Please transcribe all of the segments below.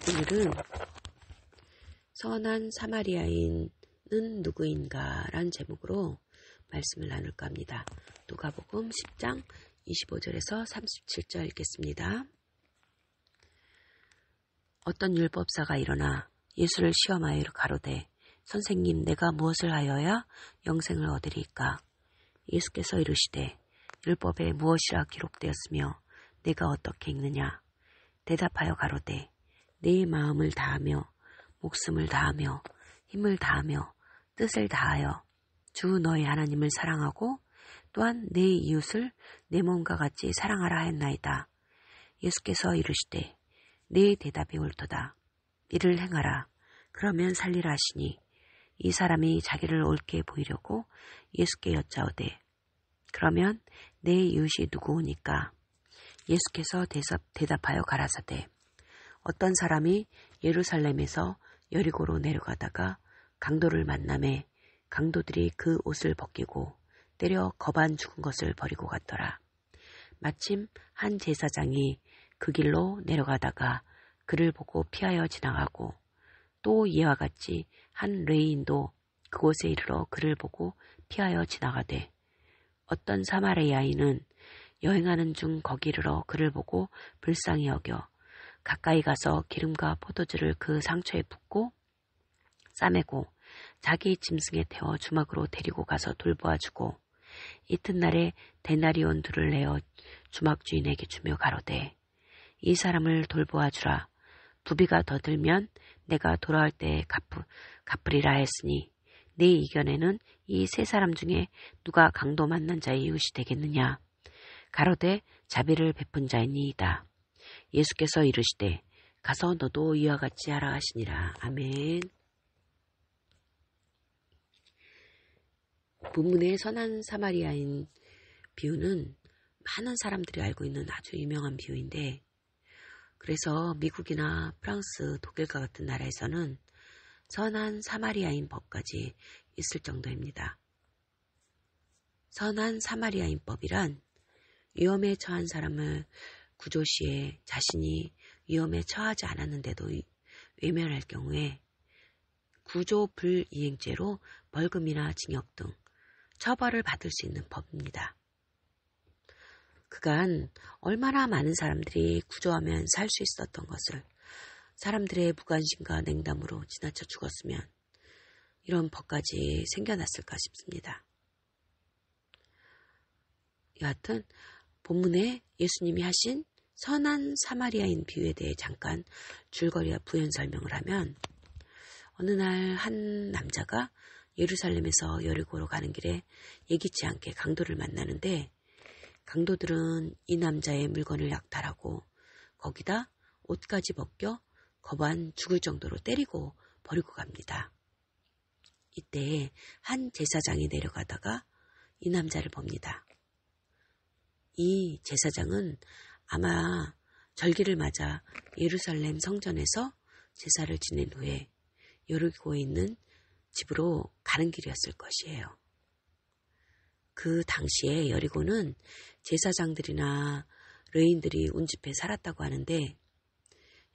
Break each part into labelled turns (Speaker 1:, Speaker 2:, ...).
Speaker 1: 오늘은 선한 사마리아인은 누구인가? 라는 제목으로 말씀을 나눌까 합니다. 누가복음 10장 25절에서 37절 읽겠습니다. 어떤 율법사가 일어나 예수를 시험하여 가로되 선생님, 내가 무엇을 하여야 영생을 얻으리까? 예수께서 이르시되 율법에 무엇이라 기록되었으며 내가 어떻게 읽느냐? 대답하여 가로되 네 마음을 다하며 목숨을 다하며 힘을 다하며 뜻을 다하여 주 너희 하나님을 사랑하고 또한 내 이웃을 내 몸과 같이 사랑하라 했나이다. 예수께서 이르시되 네 대답이 옳도다. 이를 행하라. 그러면 살리라 하시니 이 사람이 자기를 옳게 보이려고 예수께 여짜오되 그러면 내 이웃이 누구오니까? 예수께서 대답하여 가라사대 어떤 사람이 예루살렘에서 여리고로 내려가다가 강도를 만나매 강도들이 그 옷을 벗기고 때려 거반 죽은 것을 버리고 갔더라. 마침 한 제사장이 그 길로 내려가다가 그를 보고 피하여 지나가고 또 이와 같이 한 레위인도 그곳에 이르러 그를 보고 피하여 지나가되 어떤 사마리아인은 여행하는 중 거기 이르러 그를 보고 불쌍히 여겨 가까이 가서 기름과 포도주를 그 상처에 붓고 싸매고 자기 짐승에 태워 주막으로 데리고 가서 돌보아주고 이튿날에 데나리온 둘을 내어 주막 주인에게 주며 가로되 이 사람을 돌보아주라. 부비가 더 들면 내가 돌아올 때에 갚으리라 했으니 내 이견에는 이 세 사람 중에 누가 강도 만난 자의 이웃이 되겠느냐? 가로되 자비를 베푼 자이니이다. 예수께서 이르시되 가서 너도 이와 같이 하라 하시니라. 아멘. 본문의 선한 사마리아인 비유는 많은 사람들이 알고 있는 아주 유명한 비유인데 그래서 미국이나 프랑스, 독일과 같은 나라에서는 선한 사마리아인 법까지 있을 정도입니다. 선한 사마리아인 법이란 위험에 처한 사람을 구조 시에 자신이 위험에 처하지 않았는데도 외면할 경우에 구조 불이행죄로 벌금이나 징역 등 처벌을 받을 수 있는 법입니다. 그간 얼마나 많은 사람들이 구조하면 살 수 있었던 것을 사람들의 무관심과 냉담으로 지나쳐 죽었으면 이런 법까지 생겨났을까 싶습니다. 여하튼 본문에 예수님이 하신 선한 사마리아인 비유에 대해 잠깐 줄거리와 부연 설명을 하면 어느 날 한 남자가 예루살렘에서 여리고로 가는 길에 예기치 않게 강도를 만나는데 강도들은 이 남자의 물건을 약탈하고 거기다 옷까지 벗겨 거반 죽을 정도로 때리고 버리고 갑니다. 이때 한 제사장이 내려가다가 이 남자를 봅니다. 이 제사장은 아마 절기를 맞아 예루살렘 성전에서 제사를 지낸 후에 여리고에 있는 집으로 가는 길이었을 것이에요. 그 당시에 여리고는 제사장들이나 레위인들이 운집해 살았다고 하는데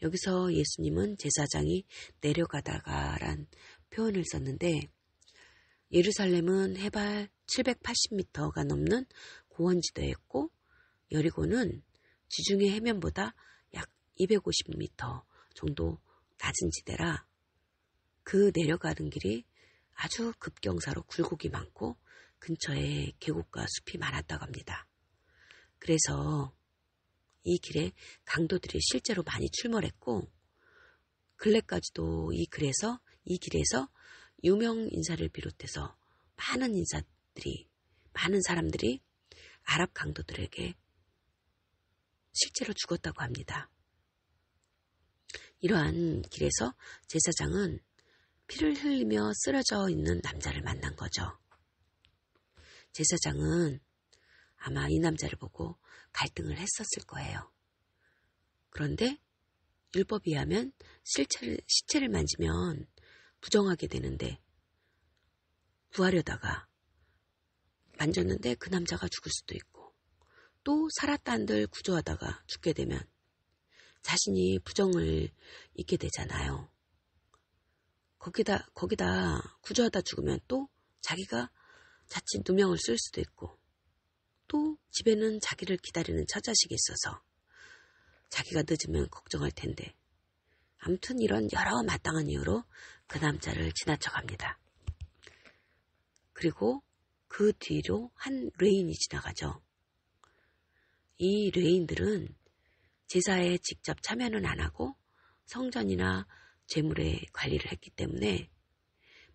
Speaker 1: 여기서 예수님은 제사장이 내려가다가란 표현을 썼는데 예루살렘은 해발 780m가 넘는 고원지대였고 여리고는 지중해 해면보다 약 250m 정도 낮은 지대라 그 내려가는 길이 아주 급경사로 굴곡이 많고 근처에 계곡과 숲이 많았다고 합니다. 그래서 이 길에 강도들이 실제로 많이 출몰했고 근래까지도 이 길에서 유명 인사를 비롯해서 많은 사람들이 아랍 강도들에게 실제로 죽었다고 합니다. 이러한 길에서 제사장은 피를 흘리며 쓰러져 있는 남자를 만난 거죠. 제사장은 아마 이 남자를 보고 갈등을 했었을 거예요. 그런데 율법에 의하면 시체를 만지면 부정하게 되는데 구하려다가 만졌는데 그 남자가 죽을 수도 있고 또 살았다 한들 구조하다가 죽게 되면 자신이 부정을 잊게 되잖아요. 거기다 구조하다 죽으면 또 자기가 자칫 누명을 쓸 수도 있고, 또 집에는 자기를 기다리는 처자식이 있어서 자기가 늦으면 걱정할 텐데, 아무튼 이런 여러 마땅한 이유로 그 남자를 지나쳐갑니다. 그리고 그 뒤로 한 레인이 지나가죠. 이 레인들은 제사에 직접 참여는 안 하고 성전이나 제물의 관리를 했기 때문에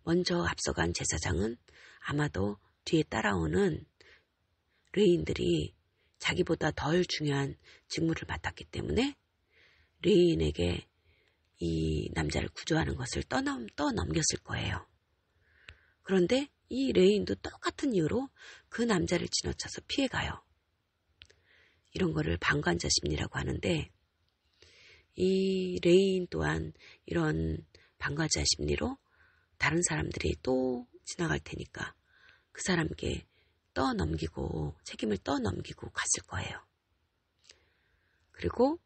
Speaker 1: 먼저 앞서간 제사장은 아마도 뒤에 따라오는 레인들이 자기보다 덜 중요한 직무를 맡았기 때문에 레인에게 이 남자를 구조하는 것을 떠넘겼을 거예요. 그런데 이 레인도 똑같은 이유로 그 남자를 지나쳐서 피해가요. 이런 거를 방관자 심리라고 하는데, 이 레인 또한 이런 방관자 심리로 다른 사람들이 또 지나갈 테니까 그 사람에게 책임을 떠넘기고 갔을 거예요. 그리고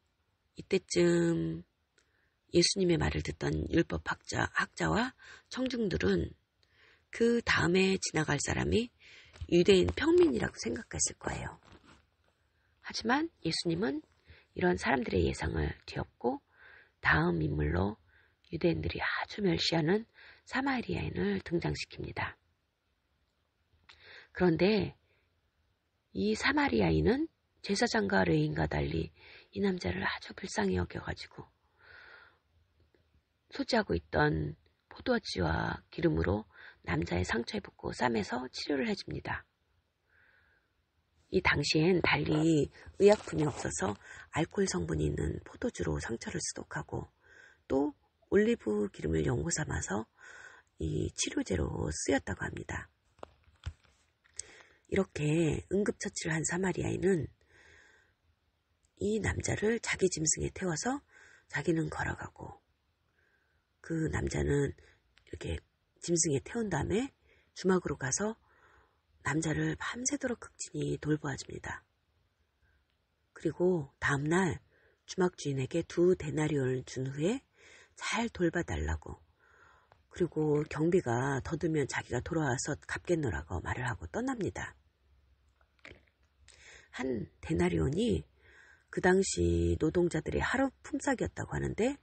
Speaker 1: 이때쯤 예수님의 말을 듣던 율법 학자와 청중들은 그 다음에 지나갈 사람이 유대인 평민이라고 생각했을 거예요. 하지만 예수님은 이런 사람들의 예상을 뒤엎고 다음 인물로 유대인들이 아주 멸시하는 사마리아인을 등장시킵니다. 그런데 이 사마리아인은 제사장과 레인과 달리 이 남자를 아주 불쌍히 여겨가지고 소지하고 있던 포도주와 기름으로 남자의 상처에 붓고 쌈에서 치료를 해줍니다. 이 당시엔 달리 의약품이 없어서 알코올 성분이 있는 포도주로 상처를 수독하고 또 올리브 기름을 연고 삼아서 이 치료제로 쓰였다고 합니다. 이렇게 응급처치를 한 사마리아인은 이 남자를 자기 짐승에 태워서 자기는 걸어가고, 그 남자는 이렇게 짐승에 태운 다음에 주막으로 가서 남자를 밤새도록 극진히 돌보아줍니다. 그리고 다음날 주막 주인에게 2데나리온을 준 후에 잘 돌봐달라고, 그리고 경비가 더들면 자기가 돌아와서 갚겠노라고 말을 하고 떠납니다. 한 데나리온이 그 당시 노동자들의 하루 품삯이었다고 하는데,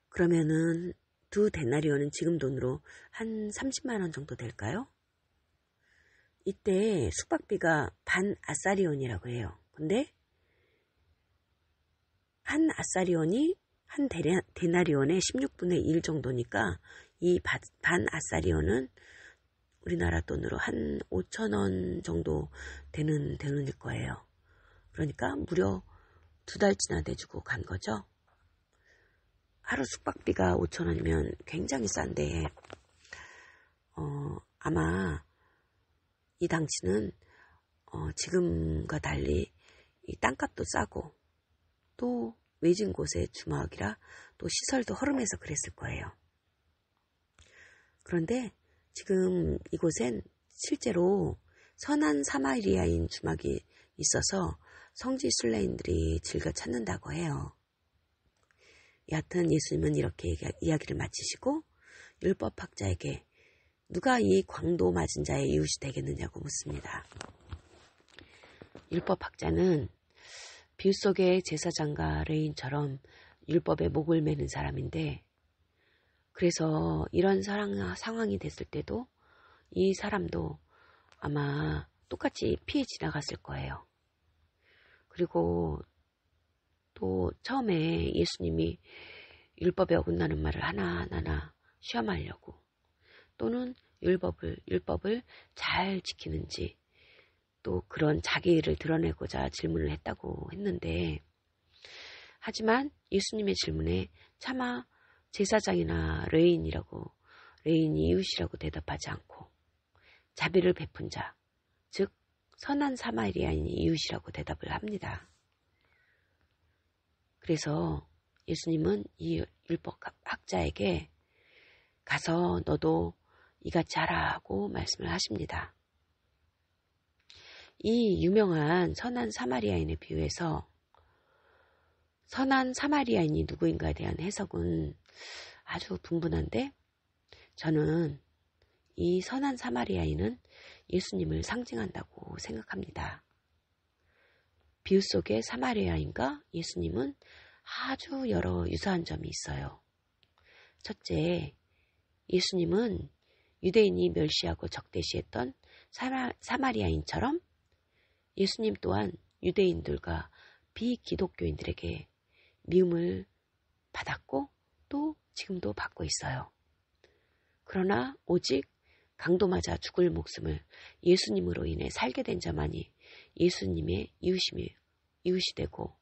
Speaker 1: 그러면은 2데나리온은 지금 돈으로 한 30만 원 정도 될까요? 이때 숙박비가 반 아사리온이라고 해요. 근데 한 아사리온이 한 데나리온의 16분의 1 정도니까 이 반 아사리온은 우리나라 돈으로 한 5천 원 정도 되는 돈일 거예요. 그러니까 무려 2달치나 내주고 간 거죠. 하루 숙박비가 5천 원이면 굉장히 싼데 아마 이 당시는 지금과 달리 이 땅값도 싸고 또 외진 곳의 주막이라 또 시설도 허름해서 그랬을 거예요. 그런데 지금 이곳엔 실제로 선한 사마리아인 주막이 있어서 성지 순례인들이 즐겨 찾는다고 해요. 여하튼 예수님은 이렇게 이야기를 마치시고 율법학자에게 누가 이 광도 맞은 자의 이웃이 되겠느냐고 묻습니다. 율법학자는 비유 속의 제사장과 레인처럼 율법에 목을 매는 사람인데, 그래서 이런 상황이 됐을 때도 이 사람도 아마 똑같이 피해 지나갔을 거예요. 그리고 또 처음에 예수님이 율법에 어긋나는 말을 하나하나 시험하려고, 또는 율법을 잘 지키는지, 또 그런 자기를 드러내고자 질문을 했다고 했는데, 하지만 예수님의 질문에 차마 제사장이나 레인이 이웃이라고 대답하지 않고 자비를 베푼 자, 즉 선한 사마리아인이 이웃이라고 대답을 합니다. 그래서 예수님은 이 율법학자에게 가서 너도 이같이 하라 하고 말씀을 하십니다. 이 유명한 선한 사마리아인의 비유에서 선한 사마리아인이 누구인가에 대한 해석은 아주 분분한데 저는 이 선한 사마리아인은 예수님을 상징한다고 생각합니다. 비유 속의 사마리아인과 예수님은 아주 여러 유사한 점이 있어요. 첫째, 예수님은 유대인이 멸시하고 적대시했던 사마리아인처럼 예수님 또한 유대인들과 비기독교인들에게 미움을 받았고 또 지금도 받고 있어요. 그러나 오직 강도 맞아 죽을 목숨을 예수님으로 인해 살게 된 자만이 예수님의 이웃이 되고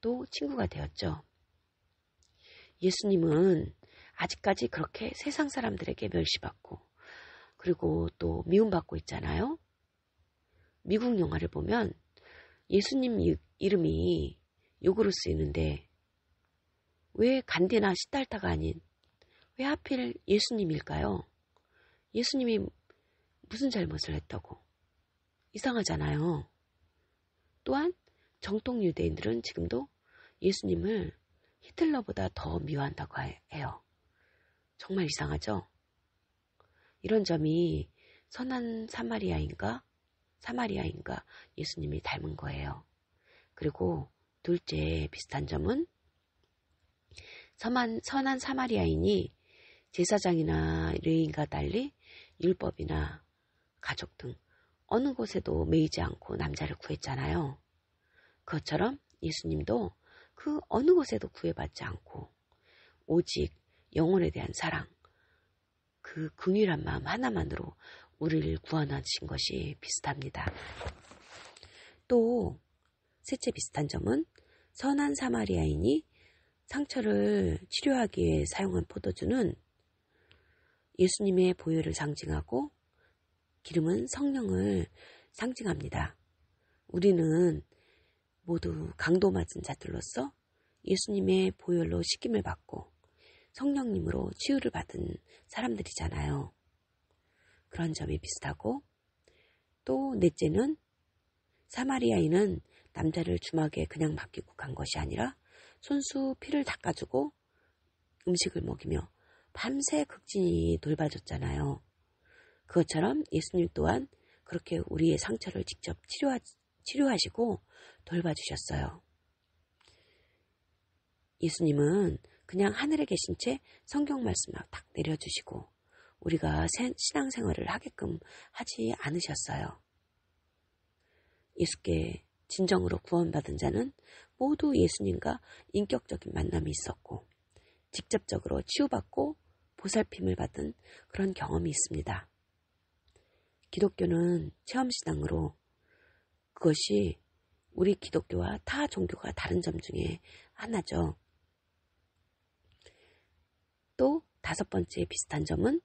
Speaker 1: 또 친구가 되었죠. 예수님은 아직까지 그렇게 세상 사람들에게 멸시받고 그리고 또 미움받고 있잖아요. 미국 영화를 보면 예수님 이름이 욕으로 쓰이는데 왜 간디나 시달타가 아닌 왜 하필 예수님일까요? 예수님이 무슨 잘못을 했다고? 이상하잖아요. 또한 정통 유대인들은 지금도 예수님을 히틀러보다 더 미워한다고 해요. 정말 이상하죠? 이런 점이 선한 사마리아인과 예수님이 닮은 거예요. 그리고 둘째 비슷한 점은 선한 사마리아인이 제사장이나 레위인과 달리 율법이나 가족 등 어느 곳에도 매이지 않고 남자를 구했잖아요. 그것처럼 예수님도 그 어느 곳에도 구애받지 않고 오직 영혼에 대한 사랑, 그 긍휼한 마음 하나만으로 우리를 구원하신 것이 비슷합니다. 또 셋째 비슷한 점은 선한 사마리아인이 상처를 치료하기 위해 사용한 포도주는 예수님의 보혈을 상징하고 기름은 성령을 상징합니다. 우리는 모두 강도 맞은 자들로서 예수님의 보혈로 씻김을 받고 성령님으로 치유를 받은 사람들이잖아요. 그런 점이 비슷하고 또 넷째는 사마리아인은 남자를 주막에 그냥 맡기고 간 것이 아니라 손수 피를 닦아주고 음식을 먹이며 밤새 극진히 돌봐줬잖아요. 그것처럼 예수님 또한 그렇게 우리의 상처를 직접 치료하시고 돌봐주셨어요. 예수님은 그냥 하늘에 계신 채 성경 말씀을 딱 내려주시고 우리가 신앙생활을 하게끔 하지 않으셨어요. 예수께 진정으로 구원받은 자는 모두 예수님과 인격적인 만남이 있었고 직접적으로 치유받고 보살핌을 받은 그런 경험이 있습니다. 기독교는 체험신앙으로 그것이 우리 기독교와 타 종교가 다른 점 중에 하나죠. 또 다섯 번째 비슷한 점은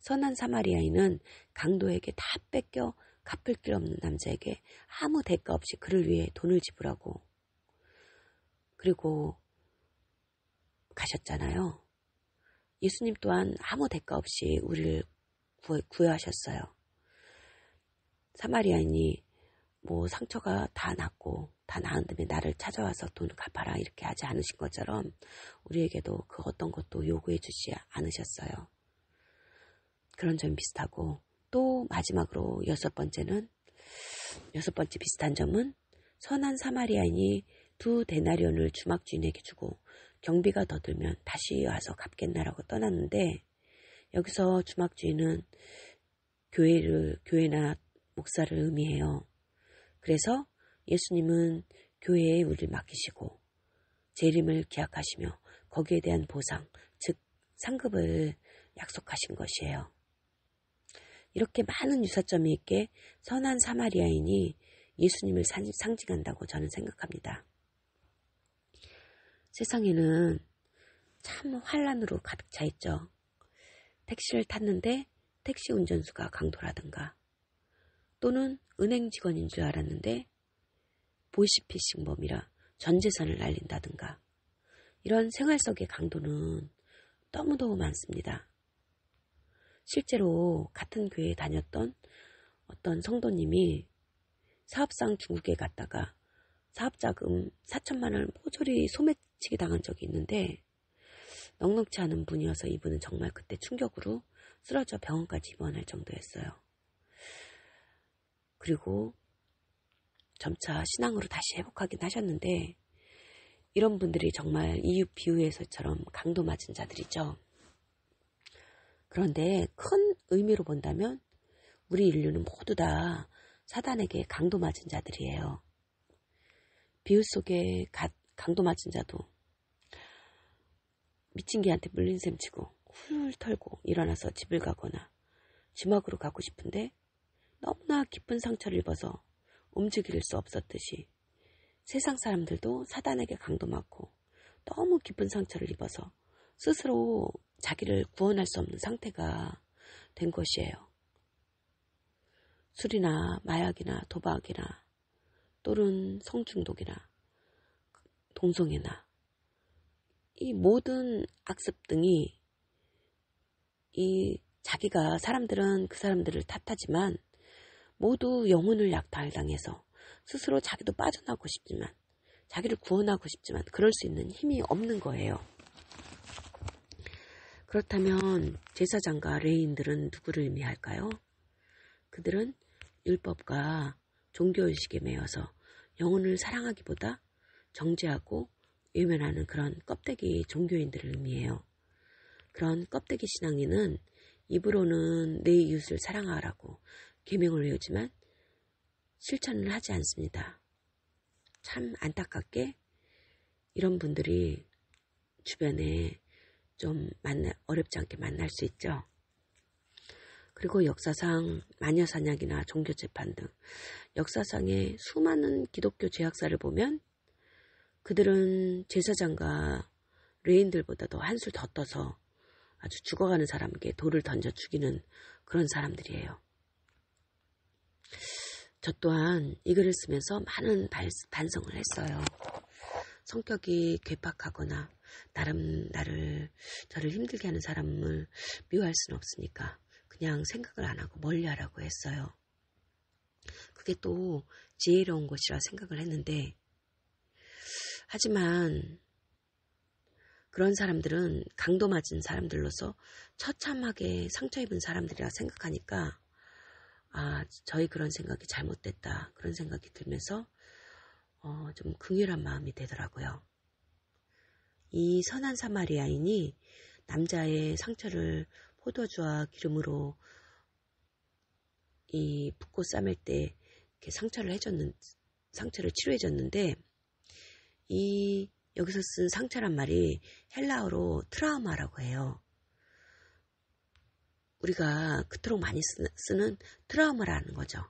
Speaker 1: 선한 사마리아인은 강도에게 다 뺏겨 갚을 길 없는 남자에게 아무 대가 없이 그를 위해 돈을 지불하고 그리고 가셨잖아요. 예수님 또한 아무 대가 없이 우리를 구하셨어요. 사마리아인이 상처가 다 났고 다 나은 다음에 나를 찾아와서 돈을 갚아라 이렇게 하지 않으신 것처럼 우리에게도 그 어떤 것도 요구해 주지 않으셨어요. 그런 점이 비슷하고 또 마지막으로 여섯 번째 비슷한 점은 선한 사마리아인이 2 데나리온을 주막 주인에게 주고 경비가 더 들면 다시 와서 갚겠나라고 떠났는데 여기서 주막 주인은 교회나 목사를 의미해요. 그래서 예수님은 교회에 우리를 맡기시고 재림을 기약하시며 거기에 대한 보상, 즉 상급을 약속하신 것이에요. 이렇게 많은 유사점이 있게 선한 사마리아인이 예수님을 상징한다고 저는 생각합니다. 세상에는 참 환란으로 가득 차 있죠. 택시를 탔는데 택시 운전수가 강도라든가 또는 은행 직원인 줄 알았는데 보이스피싱범이라 전 재산을 날린다든가 이런 생활 속의 강도는 너무너무 많습니다. 실제로 같은 교회에 다녔던 어떤 성도님이 사업상 중국에 갔다가 사업자금 4천만 원을 모조리 소매치기 당한 적이 있는데 넉넉치 않은 분이어서 이분은 정말 그때 충격으로 쓰러져 병원까지 입원할 정도였어요. 그리고 점차 신앙으로 다시 회복하긴 하셨는데 이런 분들이 정말 이 비유에서처럼 강도 맞은 자들이죠. 그런데 큰 의미로 본다면 우리 인류는 모두 다 사단에게 강도 맞은 자들이에요. 비유 속에 강도 맞은 자도 미친 개한테 물린 셈 치고 훌 털고 일어나서 집을 가거나 지막으로 가고 싶은데 너무나 깊은 상처를 입어서 움직일 수 없었듯이 세상 사람들도 사단에게 강도 맞고 너무 깊은 상처를 입어서 스스로 자기를 구원할 수 없는 상태가 된 것이에요. 술이나 마약이나 도박이나 또는 성중독이나 동성애나 이 모든 악습 등이 자기가 사람들은 그 사람들을 탓하지만 모두 영혼을 약탈당해서 스스로 자기도 빠져나오고 싶지만 자기를 구원하고 싶지만 그럴 수 있는 힘이 없는 거예요. 그렇다면 제사장과 레위인들은 누구를 의미할까요? 그들은 율법과 종교의식에 매여서 영혼을 사랑하기보다 정죄하고 외면하는 그런 껍데기 종교인들을 의미해요. 그런 껍데기 신앙인은 입으로는 내 이웃을 사랑하라고 계명을 외우지만 실천을 하지 않습니다. 참 안타깝게 이런 분들이 주변에 좀 어렵지 않게 만날 수 있죠. 그리고 역사상 마녀사냥이나 종교재판 등 역사상의 수많은 기독교 죄악사를 보면 그들은 제사장과 레인들보다도 한술 더 떠서 아주 죽어가는 사람에게 돌을 던져 죽이는 그런 사람들이에요. 저 또한 이 글을 쓰면서 많은 반성을 했어요. 성격이 괴팍하거나 나름 저를 힘들게 하는 사람을 미워할 수는 없으니까 그냥 생각을 안 하고 멀리하라고 했어요. 그게 또 지혜로운 것이라 생각을 했는데 하지만 그런 사람들은 강도 맞은 사람들로서 처참하게 상처 입은 사람들이라 생각하니까 저희 그런 생각이 잘못됐다 그런 생각이 들면서 좀 긍휼한 마음이 되더라고요. 이 선한 사마리아인이 남자의 상처를 포도주와 기름으로 이 붓고 싸맬 때 이렇게 상처를 치료해줬는데 여기서 쓴 상처란 말이 헬라어로 트라우마라고 해요. 우리가 그토록 많이 쓰는 트라우마라는 거죠.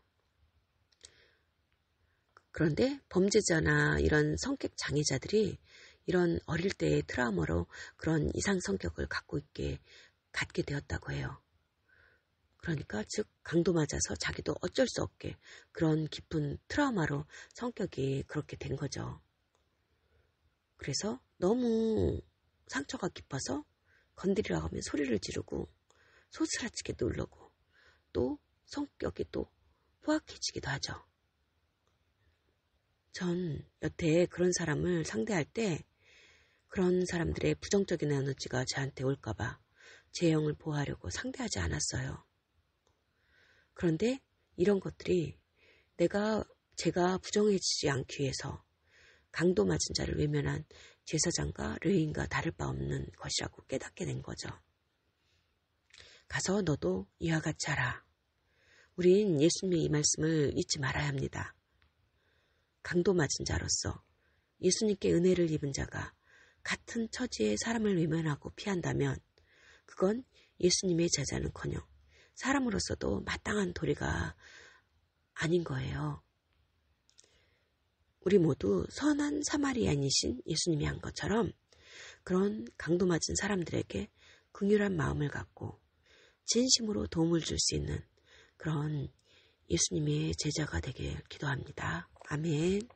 Speaker 1: 그런데 범죄자나 이런 성격 장애자들이 이런 어릴 때의 트라우마로 그런 이상 성격을 갖게 되었다고 해요. 그러니까 즉 강도 맞아서 자기도 어쩔 수 없게 그런 깊은 트라우마로 성격이 그렇게 된 거죠. 그래서 너무 상처가 깊어서 건드리라고 하면 소리를 지르고 소스라치게 누르고 또 성격이 또 포악해지기도 하죠. 전 여태 그런 사람을 상대할 때 그런 사람들의 부정적인 에너지가 저한테 올까봐 제 영을 보호하려고 상대하지 않았어요. 그런데 이런 것들이 제가 부정해지지 않기 위해서 강도 맞은 자를 외면한 제사장과 레위인과 다를 바 없는 것이라고 깨닫게 된 거죠. 가서 너도 이와 같이 하라. 우린 예수님의 이 말씀을 잊지 말아야 합니다. 강도 맞은 자로서 예수님께 은혜를 입은 자가 같은 처지의 사람을 외면하고 피한다면 그건 예수님의 제자는커녕 사람으로서도 마땅한 도리가 아닌 거예요. 우리 모두 선한 사마리아인이신 예수님이 한 것처럼 그런 강도 맞은 사람들에게 긍휼한 마음을 갖고 진심으로 도움을 줄 수 있는 그런 예수님의 제자가 되길 기도합니다. 아멘.